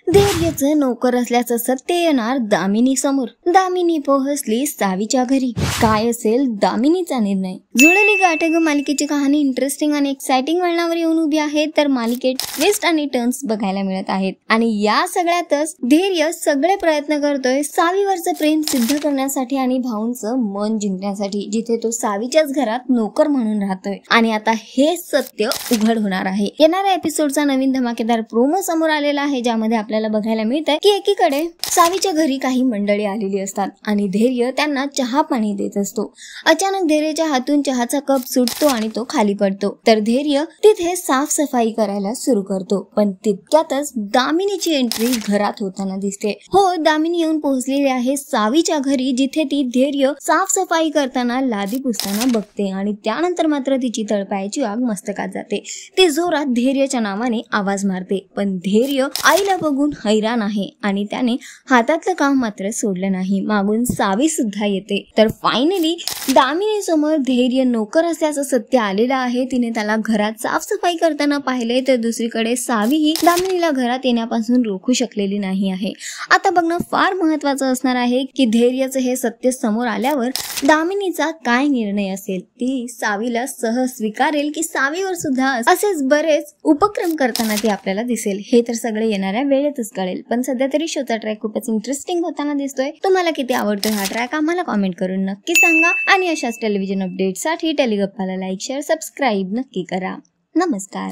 धैर्यचं नोकर असल्याचं सत्य येणार दामिनी समोर। दामिनी पोहोचली सावीच्या घरी। काय असेल दामिनीचा निर्णय? जुळली गाठ ग मालिकेची कहाणी इंटरेस्टिंग आणि एक्साइटिंग वळणावर येऊन उभी आहे। तर मालिकेत ट्विस्ट आणि टर्न्स बघायला मिळत आहेत आणि या सगळ्यातच धैर्य सगळे प्रयत्न करतोय सावीवरचं प्रेम सिद्ध करण्यासाठी आणि भाऊंचं मन जिंकण्यासाठी, जिथे तो सावीच्याच घरात नोकर म्हणून राहतोय। आणि आता हे सत्य उघड होणार आहे। येणाऱ्या एपिसोडचा नवीन धमाकेदार प्रोमो समोर आलेला आहे, ज्यामध्ये आपल्याला बघायला मिळतंय की एकीकडे सावीच्या घरी काही मंडळी आलेली असतात आणि धैर्य त्यांना चहा पाणी देत असतो। अचानक धैर्यच्या हातून चहाचा कप सुटतो आणि तो खाली पडतो। तर धैर्य तिथे साफसफाई करायला सुरू करतो, पण तितक्यातच दामिनीची एंट्री घरात होताना दिसते। हो, दामिनी येऊन पोहोचलेली आहे सावीच्या घरी, जिथे ती धैर्य साफसफाई करताना लादी पुसताना बघते आणि त्यानंतर मात्र तिची तळपायाची आग मस्तकात जाते। ती जोरात धैर्यच्या नावाने आवाज मारते, पण धैर्य आईला बघून हैराण आहे आणि त्याने हातातलं काम मात्र सोडलं नाही। मागून सावी सुद्धा येते। तर फायनली दामिनी समोर धैर्य नोकर असल्याचं सत्य आलेलं आहे। तिने त्याला घरात साफसफाई करताना पाहिलंय, तर दुसरीकडे सावी ही दामिनीला घरात येण्यापासून रोखू शकलेली नाही आहे। आता बघणं फार महत्वाचं असणार आहे की धैर्यचं हे सत्य समोर आल्यावर दामिनीचा काय निर्णय असेल। ती सावीला सहज स्वीकारेल की सावीवर सुद्धा असेच बरेच उपक्रम करताना ती आपल्याला दिसेल। हे तर सगळे येणाऱ्या वेळेतच कळेल, पण सध्या तरी शोचा ट्रॅक खूपच इंटरेस्टिंग होताना दिसतोय। तुम्हाला किती आवडतोय हा ट्रॅक आम्हाला कमेंट करून नक्की सांगा आणि अशाच टेलिव्हिजन अपडेटसाठी टेलिगप्पाला लाईक शेअर सबस्क्राईब नक्की करा। नमस्कार।